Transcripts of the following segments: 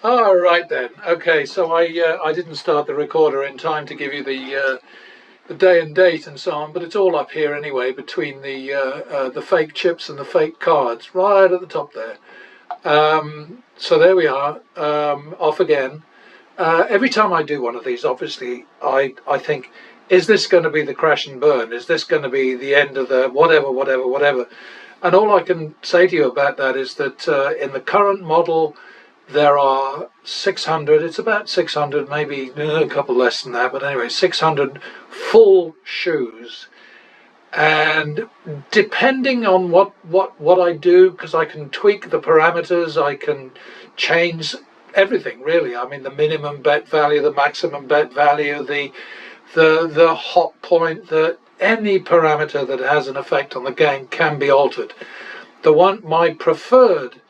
All right then. Okay, so I didn't start the recorder in time to give you the day and date and so on, but it's all up here anyway between the fake chips and the fake cards, right at the top there. So there we are. Off again. Every time I do one of these, obviously, I think, is this going to be the crash and burn? Is this going to be the end of the whatever? And all I can say to you about that is that in the current model, there are 600, it's about 600, maybe a couple less than that, but anyway, 600 full shoes. And depending on what I do, because I can tweak the parameters, I can change everything really. I mean, the minimum bet value, the maximum bet value, the hot point, any parameter that has an effect on the game can be altered. My preferred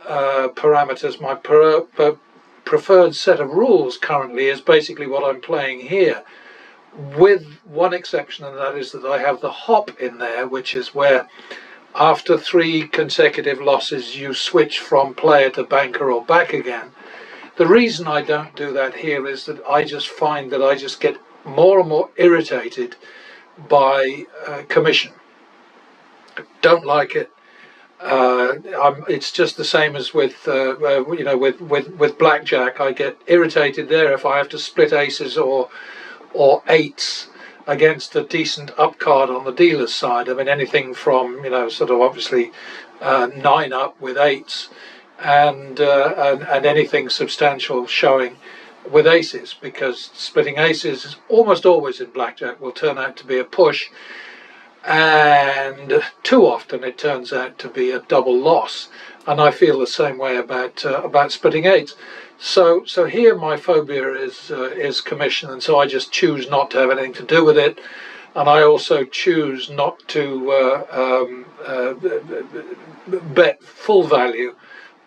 parameters, my preferred set of rules currently is basically what I'm playing here, with one exception, and that is that I have the hop in there, which is where after 3 consecutive losses you switch from player to banker or back again. The reason I don't do that here is that I just find that I just get more and more irritated by commission. I don't like it. It's just the same as with with blackjack. I get irritated there if I have to split aces or eights against a decent up card on the dealer's side. I mean, anything from sort of obviously 9 up with eights and anything substantial showing with aces, because splitting aces is almost always in blackjack will turn out to be a push. And too often it turns out to be a double loss, and I feel the same way about splitting eights. So here my phobia is commission, and so I just choose not to have anything to do with it, and I also choose not to bet full value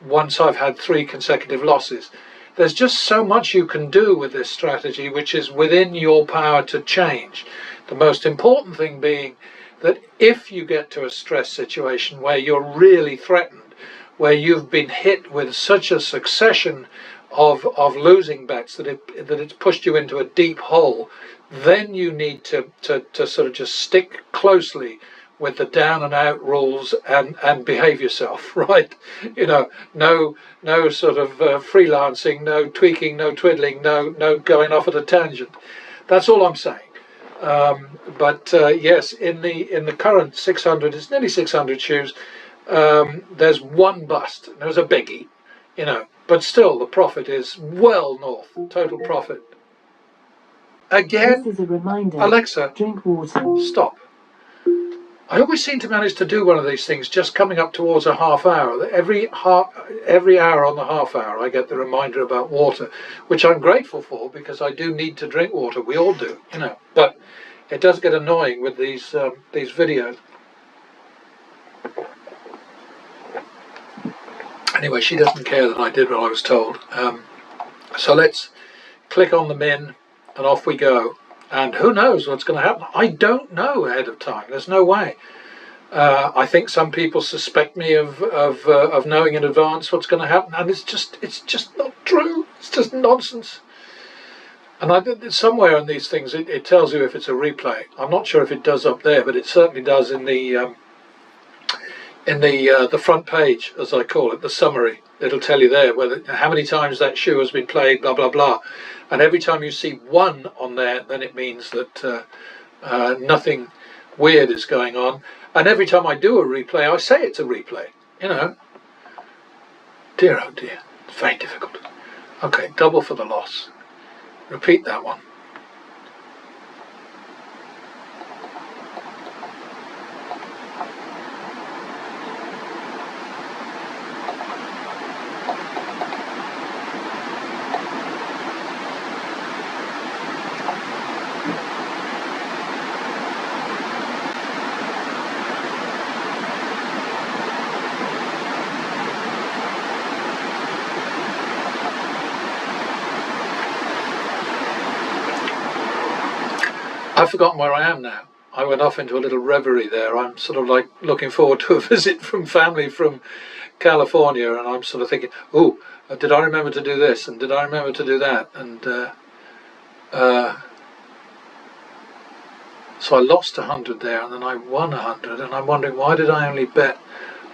once I've had 3 consecutive losses. There's just so much you can do with this strategy which is within your power to change. The most important thing being that if you get to a stress situation where you're really threatened, where you've been hit with such a succession of losing bets that it's pushed you into a deep hole, then you need to sort of just stick closely with the down and out rules and behave yourself, right? No sort of freelancing, no tweaking, no twiddling, no going off at a tangent. That's all I'm saying. But yes, in the current 600, it's nearly 600 shoes. There's one bust. There's a biggie, but still the profit is well north. Total profit. Again, this is a reminder. Alexa, drink water. Stop. I always seem to manage to do one of these things just coming up towards a half hour. Every hour on the half hour I get the reminder about water, which I'm grateful for, because I do need to drink water. We all do, but it does get annoying with these videos. Anyway, she doesn't care that I did what I was told. So let's click on the min and off we go. And who knows what's going to happen? I don't know ahead of time. There's no way. I think some people suspect me of knowing in advance what's going to happen, and it's just not true. It's just nonsense. And somewhere in these things it tells you if it's a replay. I'm not sure if it does up there, but it certainly does in the front page, as I call it, the summary. It'll tell you there how many times that shoe has been played, blah blah blah. And every time you see 1 on there, then it means that nothing weird is going on. And every time I do a replay, I say it's a replay. Dear oh dear, it's very difficult. Okay, double for the loss. Repeat that one. I've forgotten where I am now. I went off into a little reverie there. I'm sort of like looking forward to a visit from family from California, and I'm sort of thinking, oh, did I remember to do this, and did I remember to do that, and so I lost 100 there, and then I won 100, and I'm wondering, why did I only bet?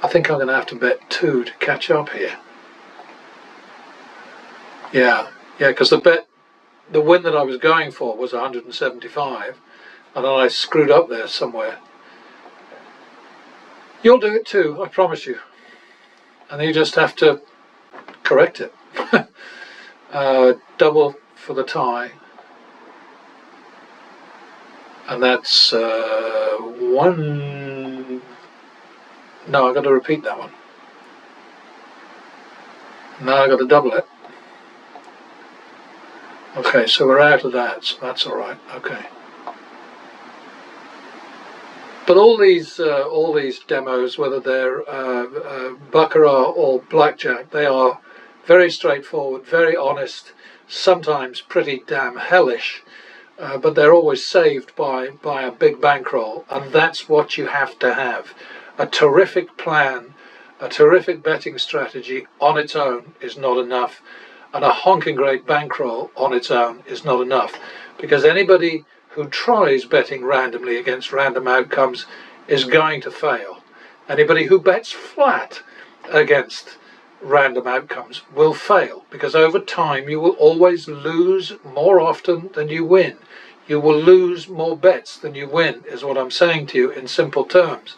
I think I'm going to have to bet 2 to catch up here. Yeah, because the win that I was going for was 175, and then I screwed up there somewhere. You'll do it too, I promise you. And you just have to correct it. Double for the tie. And that's 1... No, I've got to repeat that one. Now I've got to double it. Okay, so we're out of that, so that's all right. Okay. But all these demos, whether they're baccarat or blackjack, they are very straightforward, very honest, sometimes pretty damn hellish, but they're always saved by a big bankroll, and that's what you have to have. A terrific plan, a terrific betting strategy on its own is not enough, and a honking great bankroll on its own is not enough, because anybody who tries betting randomly against random outcomes is going to fail. Anybody who bets flat against random outcomes will fail, because over time you will always lose more often than you win. You will lose more bets than you win, is what I'm saying to you in simple terms.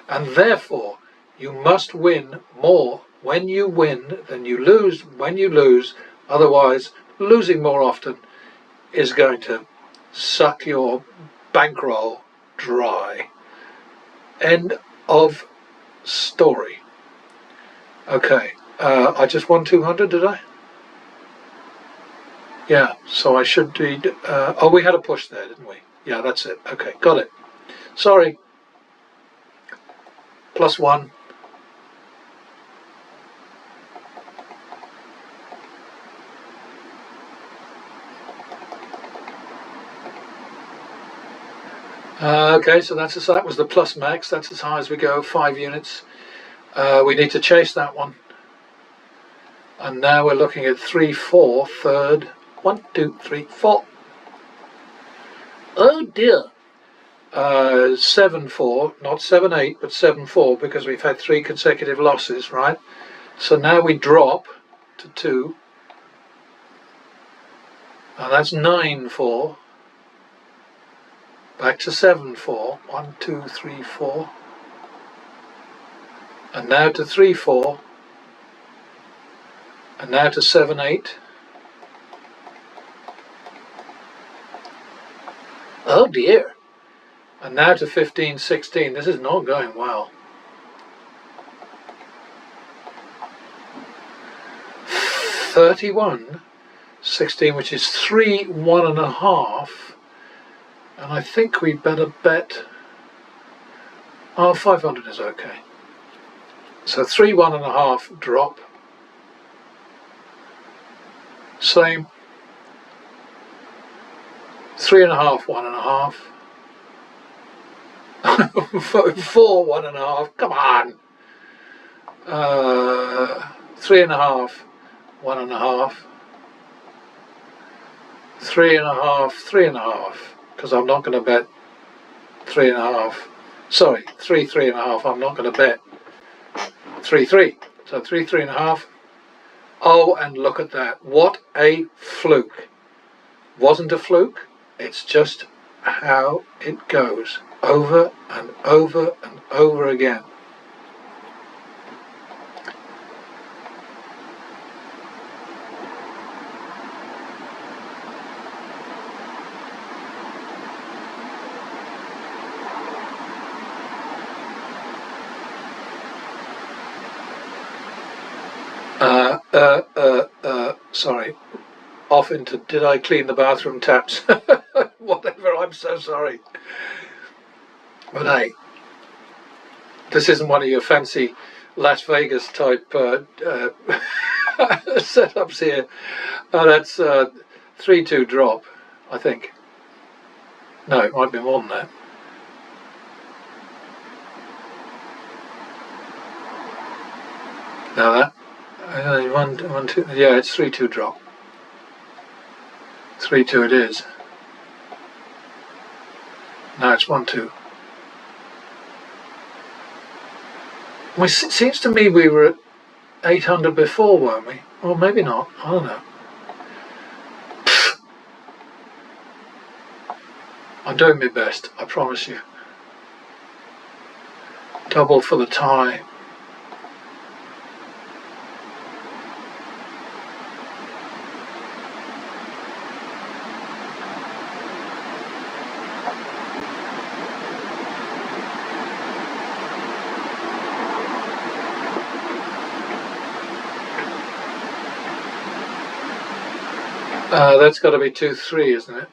And therefore, you must win more when you win than you lose when you lose. Otherwise, losing more often is going to suck your bankroll dry. End of story. Okay, I just won 200, did I? Yeah, so I should be... oh, we had a push there, didn't we? Yeah, that's it. Okay, got it. Sorry. +1. Okay, so that was the plus max. That's as high as we go, 5 units. We need to chase that one. And now we're looking at 3, 4, third. 1, 2, 3, 4. Oh dear. 7, 4, not 7, 8, but 7, 4, because we've had 3 consecutive losses, right? So now we drop to 2. And that's 9, 4. Back to 7, 4. 1, 2, 3, 4. And now to 3, 4. And now to 7, 8. Oh dear. And now to 15, 16. This is not going well. 31, 16, which is 3, 1.5. And I think we better bet... Oh, 500 is okay. So 3, 1.5 drop. Same. 3.5, 1.5. 4, 1.5. Come on. 3.5, 1.5. 3.5, 3.5. Because I'm not going to bet 3.5. Sorry, 3, 3.5. I'm not going to bet 3, 3. So 3, 3.5. Oh, and look at that. What a fluke. Wasn't a fluke. It's just how it goes. Over and over and over again. Sorry. Off into, did I clean the bathroom taps? Whatever, I'm so sorry. But hey, this isn't one of your fancy Las Vegas type setups here. That's 3-2 drop, I think. No, it might be more than that. Now that one, two, yeah, it's 3-2 drop. 3-2 it is. Now it's 1-2. Well, it seems to me we were at 800 before, weren't we? Or maybe not. I don't know. I'm doing my best, I promise you. Double for the tie. That's got to be 2-3, isn't it?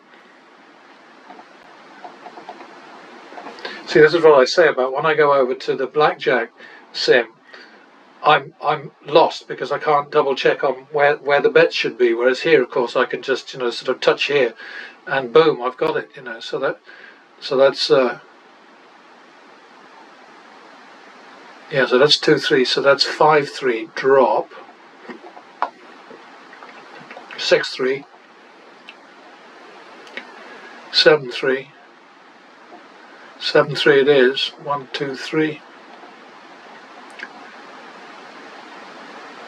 See, this is what I say about when I go over to the blackjack sim. I'm lost because I can't double check on where the bets should be. Whereas here, of course, I can just sort of touch here, and boom, I've got it. So that's yeah. So that's 2-3. So that's 5-3 drop. 6-3. 7-3. 7-3 it is. 1, 2, 3.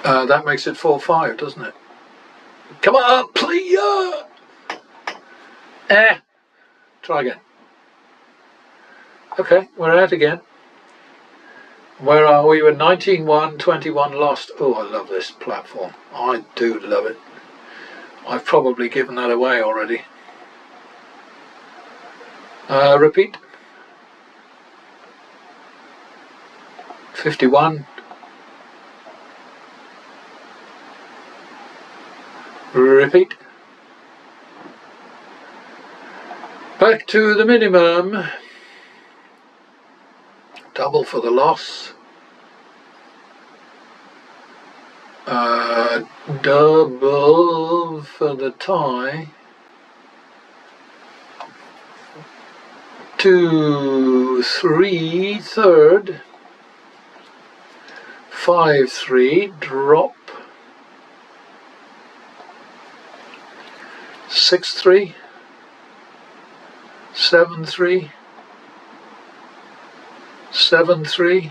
That makes it 4-5, doesn't it? Come on, please. Try again. Okay, we're out again. Where are we? We're 19-1, 21 lost. Oh, I love this platform. I do love it. I've probably given that away already. Repeat. 51. Repeat. Back to the minimum. Double for the loss. Double for the tie. 2, 3, third. 5-3 drop. 6-3. 7-3. 7-3.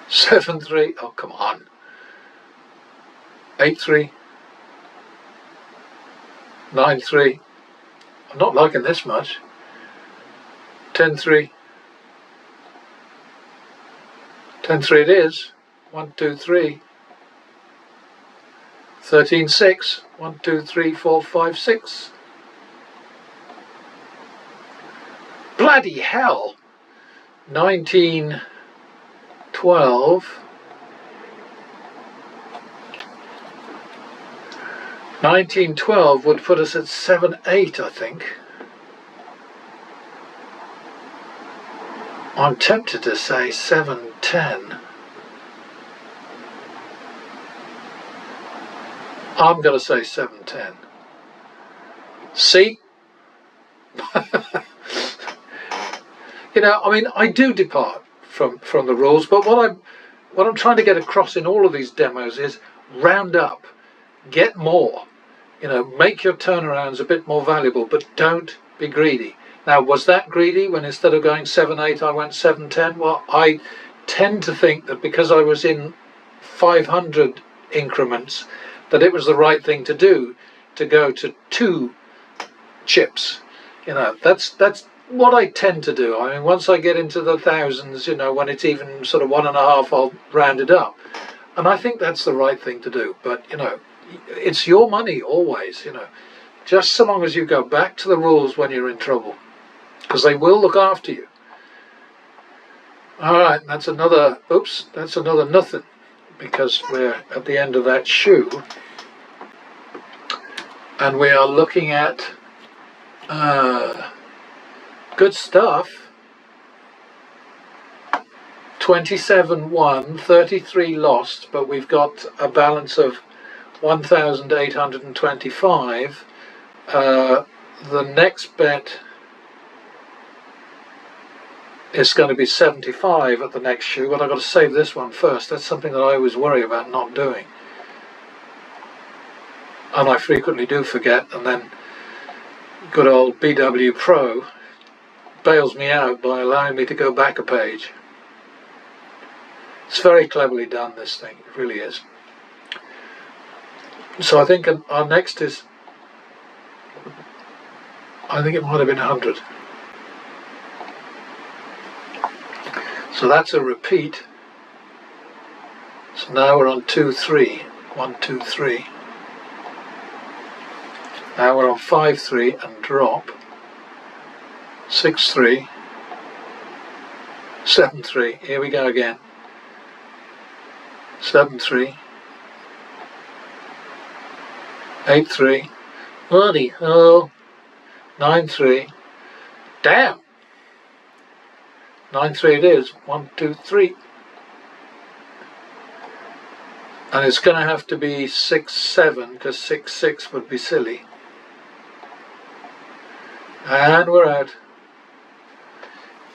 7-3. Oh, come on. 8-3. 9-3. I'm not liking this much. 10-3. 10-3 it is. 1, 2, 3. 13-6. 1, 2, 3, 4, 5, 6. Bloody hell. 19-12. 19-12 would put us at 7-8, I think. I'm tempted to say 7-10. I'm going to say 7-10. See? I mean, I do depart from the rules, but what I'm trying to get across in all of these demos is round up, get more. Make your turnarounds a bit more valuable, but don't be greedy. Now, was that greedy when instead of going 7-8 I went 7-10? Well, I tend to think that because I was in 500 increments that it was the right thing to do to go to 2 chips. That's what I tend to do. I mean, once I get into the thousands, when it's even sort of 1.5, I'll round it up. And I think that's the right thing to do. But, it's your money always, just so long as you go back to the rules when you're in trouble, because they will look after you. All right, that's another, that's another nothing, because we're at the end of that shoe. And we are looking at good stuff. 27 won, 33 lost, but we've got a balance of 1,825. The next bet it's going to be 75 at the next shoe, but I've got to save this one first. That's something that I always worry about not doing. And I frequently do forget, and then good old BW Pro bails me out by allowing me to go back a page. It's very cleverly done, this thing, it really is. So I think our next is, I think it might have been 100. So that's a repeat. So now we're on 2-3, 1, 2, 3. Now we're on 5-3 and drop. 6-3, 7-3. Here we go again. 7-3, 8-3. Bloody hell. 9-3. Damn. 9-3 it is. 1, 2, 3. And it's going to have to be 6-7 because 6-6 would be silly. And we're out.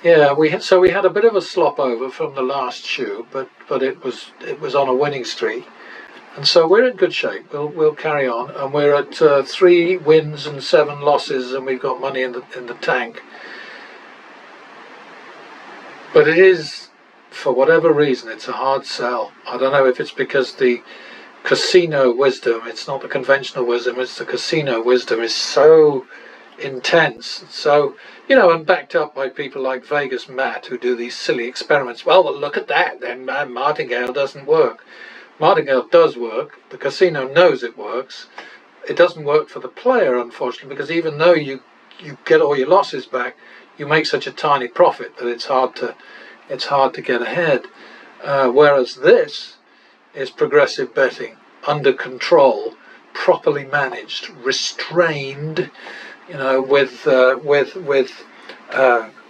Yeah, we had a bit of a slop over from the last shoe, but it was on a winning streak, and so we're in good shape. We'll carry on, and we're at 3 wins and 7 losses, and we've got money in the tank. But it is, for whatever reason, it's a hard sell. I don't know if it's because the casino wisdom, it's not the conventional wisdom, it's the casino wisdom, is so intense, so, you know, and backed up by people like Vegas Matt, who do these silly experiments. Well, look at that, then martingale doesn't work. Martingale does work. The casino knows it works. It doesn't work for the player, unfortunately, because even though you get all your losses back, you make such a tiny profit that it's hard to get ahead. Whereas this is progressive betting, under control, properly managed, restrained, you know, with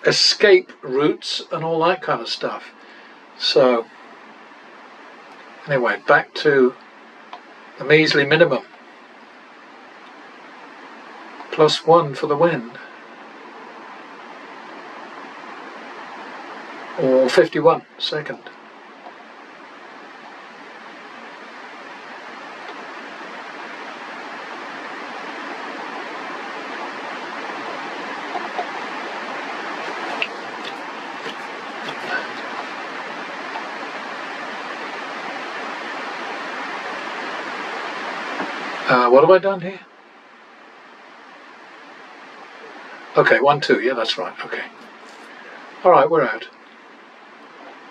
escape routes and all that kind of stuff. So anyway, back to the measly minimum. +1 for the win. Or 51 second. What have I done here? Okay, 1, 2, yeah, that's right, okay. Alright, we're out.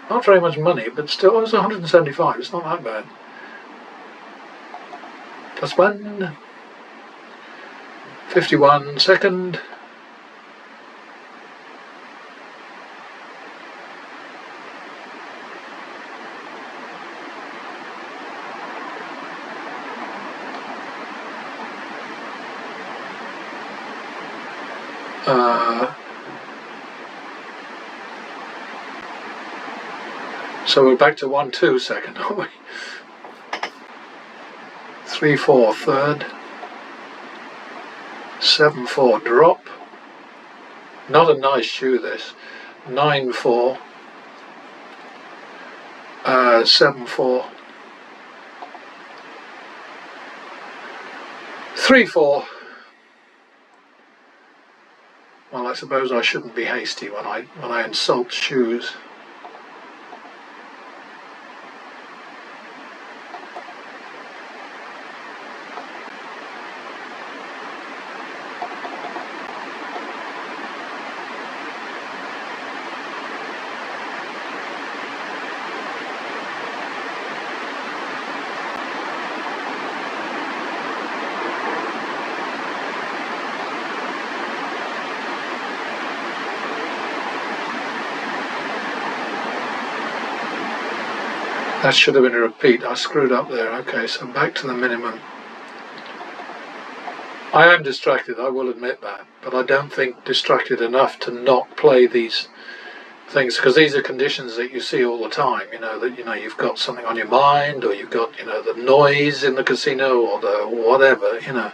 Not very much money, but still, it's 175, it's not that bad. +1, 51 second. So we're back to 1, 2 second, aren't we? 3, 4 third. 7, 4 drop. Not a nice shoe, this. 9, 4. 7, 4. 3, 4. Well, I suppose I shouldn't be hasty when I insult shoes. That should have been a repeat. I screwed up there. Okay, so back to the minimum. I am distracted, I will admit that, but I don't think distracted enough to not play these things, because these are conditions that you see all the time, you know, that, you know, you've got something on your mind, or you've got, you know, the noise in the casino, or the whatever, you know.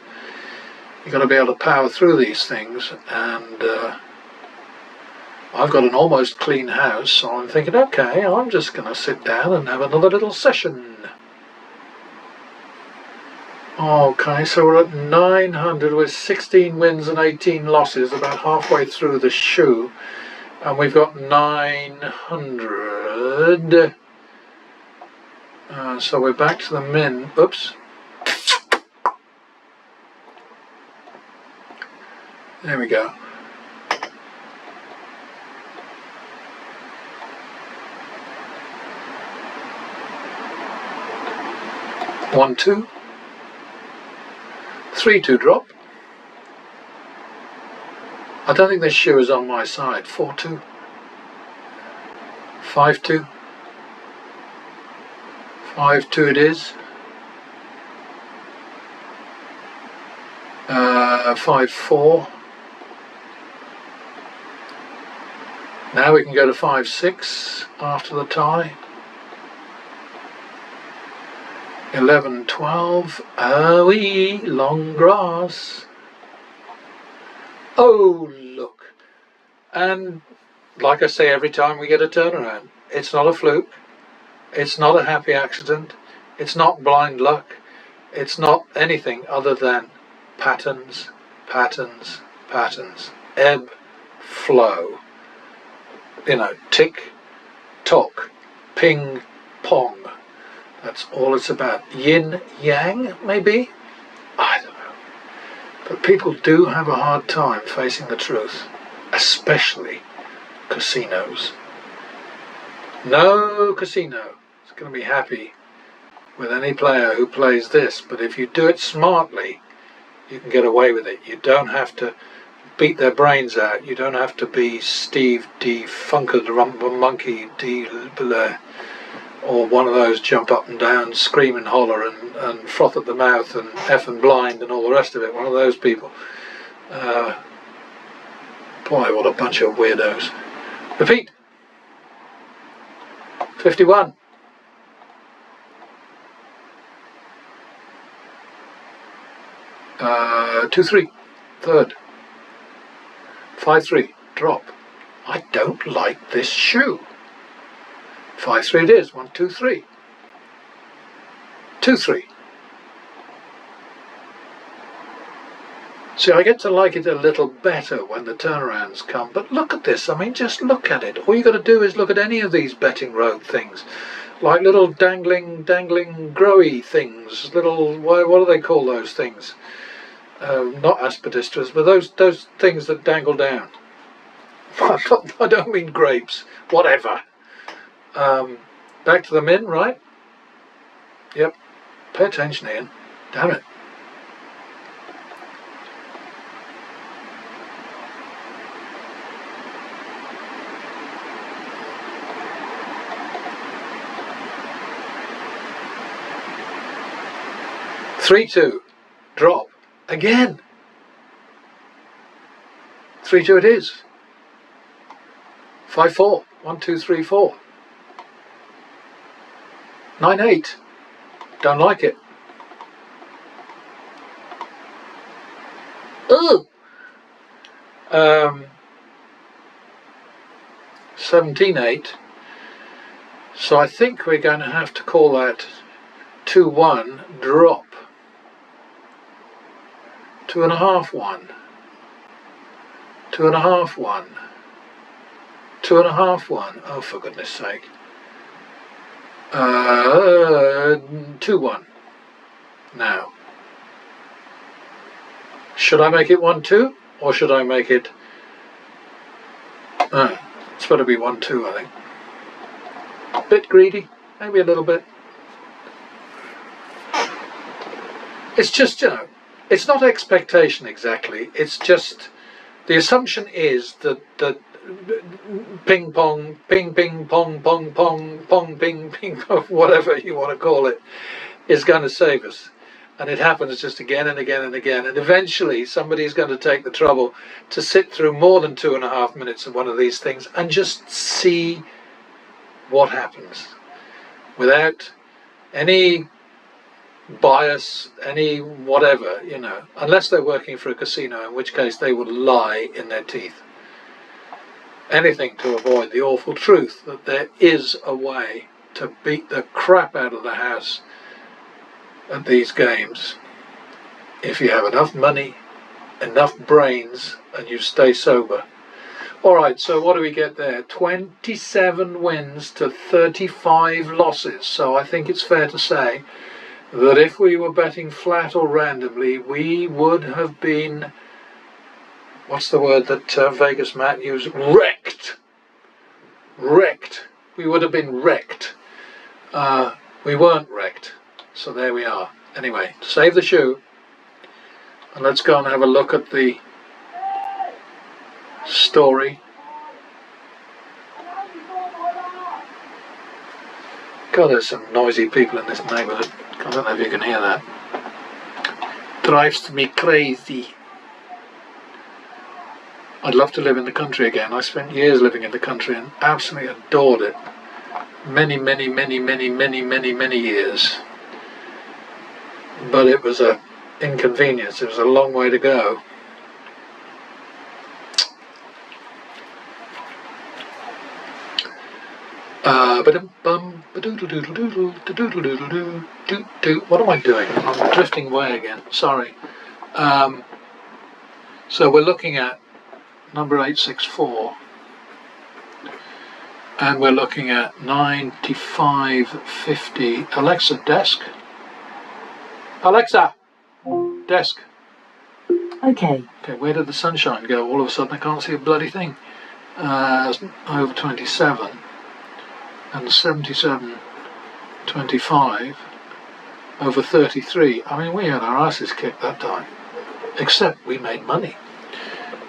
You've got to be able to power through these things, and I've got an almost clean house, so I'm thinking, okay, I'm just going to sit down and have another little session. Okay, so we're at 900 with 16 wins and 18 losses, about halfway through the shoe, and we've got 900. So we're back to the min. Oops. There we go. One, two. 3-2 drop. I don't think this shoe is on my side. 4-2. 5-2. 5-2 it is. 5-4. Now we can go to 5-6 after the tie. 11-12. Oh-wee, long grass. Oh, look. And like I say every time we get a turnaround, it's not a fluke. It's not a happy accident. It's not blind luck. It's not anything other than patterns, patterns, patterns. Ebb, flow. You know, tick, tock, ping, pong. That's all it's about. Yin, yang, maybe? I don't know. But people do have a hard time facing the truth, especially casinos. No casino is going to be happy with any player who plays this, but if you do it smartly, you can get away with it. You don't have to beat their brains out. You don't have to be Steve D. Funker the Rumble Monkey D. Or one of those jump up and down, scream and holler and froth at the mouth and F and blind and all the rest of it. One of those people. Boy, what a bunch of weirdos. Repeat. 51. Uh, 2-3. Third. 5-3. Drop. I don't like this shoe. 5-3 it is. 1, 2, 3. 2-3. See, I get to like it a little better when the turnarounds come. But look at this. I mean, just look at it. All you got to do is look at any of these betting road things, like little dangling growy things. Little, what do they call those things? Not aspidistras, but those things that dangle down. I don't mean grapes. Whatever. Back to the min, right? Yep. Pay attention, Ian. Damn it. Three, 2. Drop. Again. 3-2 it is. 5-4. 1, 2, 3, 4. 9-8. Don't like it. Ooh. 17-8. So I think we're going to have to call that 2-1 drop. 2.5 1. 2.5 1. 2.5 1. Oh, for goodness sake. 2-1. Now, should I make it 1-2 or should I make it? It's better be 1-2, I think. Bit greedy, maybe a little bit. It's just, you know, it's not expectation exactly. It's just the assumption is that ping pong, ping ping pong pong pong pong ping ping pong, whatever you want to call it, is going to save us. And it happens just again and again and again. And eventually somebody's going to take the trouble to sit through more than 2.5 minutes of one of these things and just see what happens without any bias, any whatever, you know, unless they're working for a casino, in which case they would lie in their teeth. anything to avoid the awful truth that there is a way to beat the crap out of the house at these games if you have enough money, enough brains, and you stay sober. Alright, so what do we get there? 27 wins to 35 losses. So I think it's fair to say that if we were betting flat or randomly, we would have been, what's the word that Vegas Matt used? Wrecked. Wrecked. We would have been wrecked. We weren't wrecked. So there we are. Anyway, save the shoe. And let's go and have a look at the story. God, there's some noisy people in this neighbourhood. I don't know if you can hear that. Drives me crazy. I'd love to live in the country again. I spent years living in the country and absolutely adored it. Many years. But it was an inconvenience. It was a long way to go. What am I doing? I'm drifting away again. Sorry. So we're looking at number 864, and we're looking at 95.50. Alexa, desk. Alexa, desk. Okay. Okay, where did the sunshine go? All of a sudden I can't see a bloody thing. Over 27 and 77.25 over 33. I mean, we had our asses kicked that time, except we made money.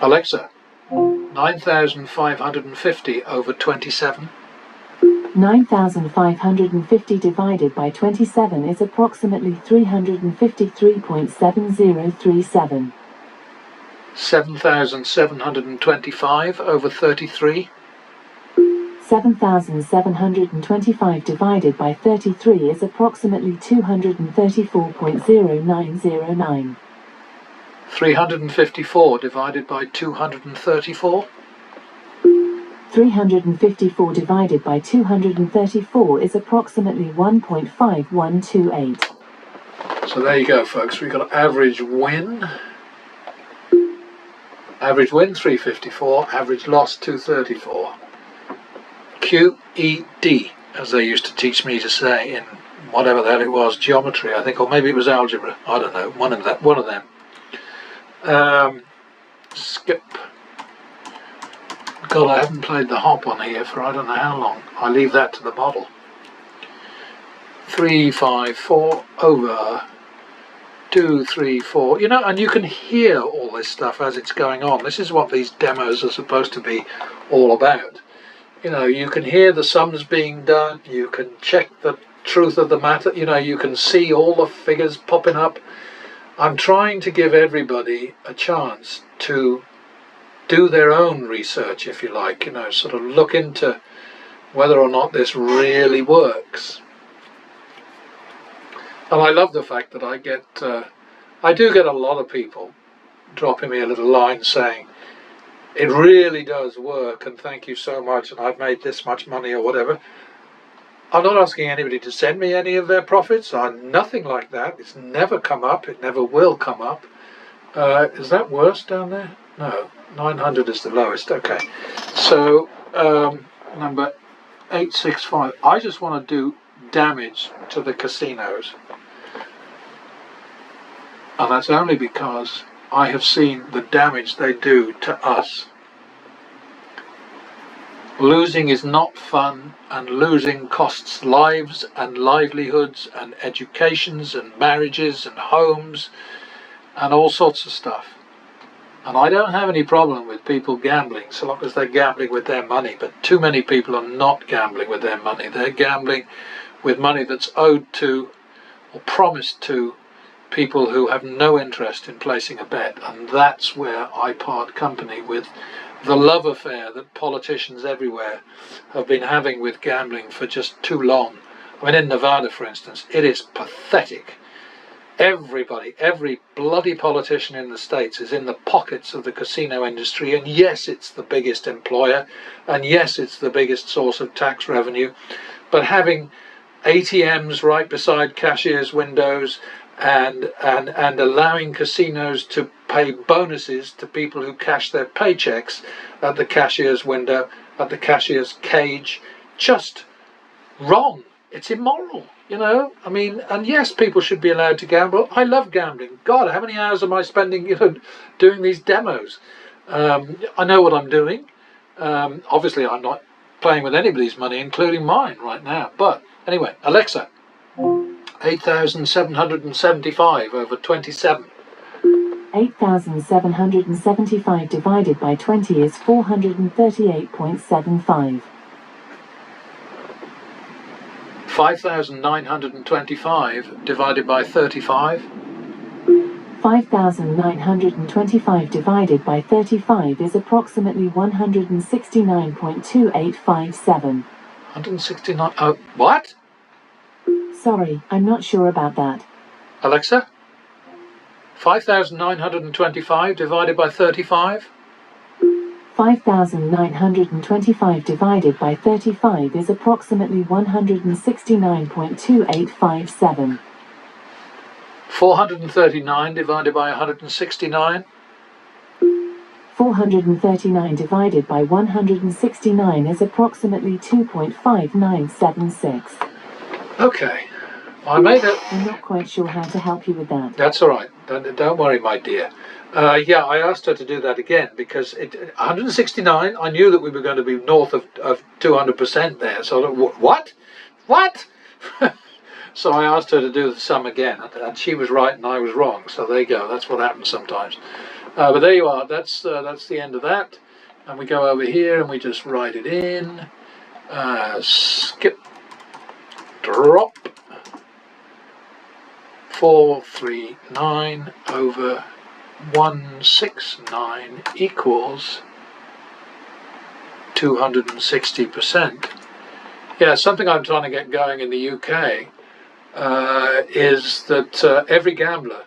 Alexa, 9,550 over 27. 9,550 divided by 27 is approximately 353.7037. 7,725 over 33. 7,725 divided by 33 is approximately 234.0909. 354 divided by 234. 354 divided by 234 is approximately 1.5128. So there you go, folks. We've got average win. Average win 354, average loss 234. QED, as they used to teach me to say in whatever the hell it was, geometry, I think, or maybe it was algebra. I don't know. One of them. Skip. God, I haven't played the hop on here for I don't know how long. I leave that to the model. 354 over 234. You know, and you can hear all this stuff as it's going on. This is what these demos are supposed to be all about. You know, you can hear the sums being done, you can check the truth of the matter, you know, you can see all the figures popping up. I'm trying to give everybody a chance to do their own research, if you like, you know, sort of look into whether or not this really works. And I love the fact that I do get a lot of people dropping me a little line saying, it really does work and thank you so much and I've made this much money or whatever. I'm not asking anybody to send me any of their profits. Nothing like that. It's never come up. It never will come up. Is that worse down there? No. 900 is the lowest. Okay. So number 865. I just want to do damage to the casinos. And that's only because I have seen the damage they do to us. Losing is not fun, and losing costs lives and livelihoods and educations and marriages and homes and all sorts of stuff. And I don't have any problem with people gambling so long as they're gambling with their money, but too many people are not gambling with their money. They're gambling with money that's owed to or promised to people who have no interest in placing a bet, and that's where I part company with the love affair that politicians everywhere have been having with gambling for just too long. I mean, in Nevada, for instance, it is pathetic Everybody, every bloody politician in the States is in the pockets of the casino industry, and yes, it's the biggest employer, and yes, it's the biggest source of tax revenue, but having ATMs right beside cashiers' windows and allowing casinos to pay bonuses to people who cash their paychecks at the cashier's window, at the cashier's cage, just wrong. It's immoral, you know. I mean, and yes, people should be allowed to gamble. I love gambling. God, how many hours am I spending, you know, doing these demos? I know what I'm doing. Obviously, I'm not playing with anybody's money, including mine, right now. But anyway, Alexa, 8,775 over 27. 8,775 divided by 20 is 438.75. 5,925 divided by 35. 5,925 divided by 35 is approximately 169.2857. 169. Oh, what? Sorry, I'm not sure about that. Alexa, 5,925 divided by 35. 5,925 divided by 35 is approximately 169.2857. 439 divided by 169. 439 divided by 169 is approximately 2.5976. Okay, I made it. I'm not quite sure how to help you with that. That's all right. Don't worry, my dear. Yeah, I asked her to do that again because 169. I knew that we were going to be north of 200% there. So what? So I asked her to do the sum again, and she was right and I was wrong. So there you go. That's what happens sometimes. But there you are. That's the end of that. And we go over here and we just write it in. Skip. Drop. 439 over 169 equals 260%. Yeah, something I'm trying to get going in the UK is that every gambler,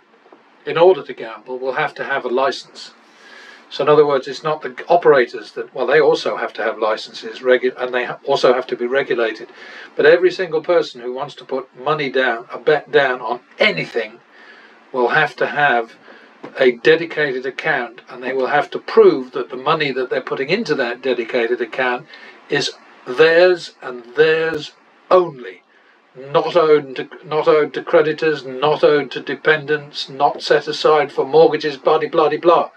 in order to gamble, will have to have a license. So in other words, it's not the operators that, well, they also have to have licenses, and they also have to be regulated. But every single person who wants to put money down, a bet down on anything, will have to have a dedicated account, and they will have to prove that the money that they're putting into that dedicated account is theirs and theirs only. Not owed to creditors, not owed to dependents, not set aside for mortgages, blah, blah, blah, blah.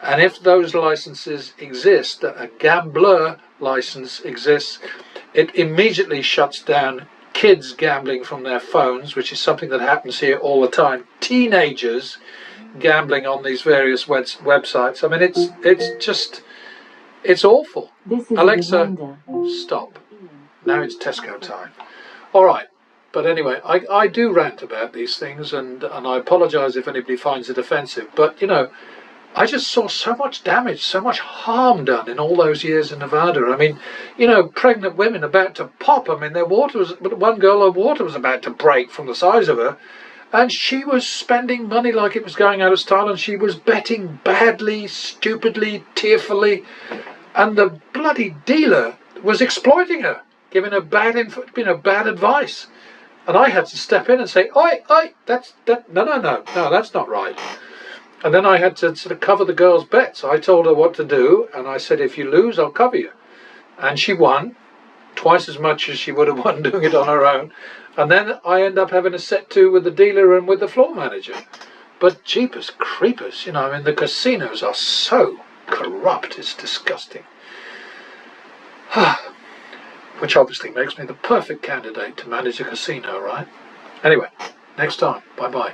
And if those licenses exist, a gambler license exists, it immediately shuts down kids gambling from their phones, which is something that happens here all the time. Teenagers gambling on these various websites. I mean, it's awful. Alexa, stop. Now it's Tesco time. All right. But anyway, I do rant about these things, and I apologise if anybody finds it offensive. But, you know, I just saw so much damage, so much harm done in all those years in Nevada. I mean, you know, pregnant women about to pop. I mean, one girl, her water was about to break from the size of her. And she was spending money like it was going out of style, and she was betting badly, stupidly, tearfully. And the bloody dealer was exploiting her, giving her bad advice. And I had to step in and say, oi, no, that's not right. And then I had to sort of cover the girl's bets. I told her what to do, and I said, if you lose, I'll cover you. And she won, twice as much as she would have won doing it on her own. And then I end up having a set to with the dealer and with the floor manager. But jeepers creepers, you know, I mean, the casinos are so corrupt, it's disgusting. Which obviously makes me the perfect candidate to manage a casino, right? Anyway, next time, bye-bye.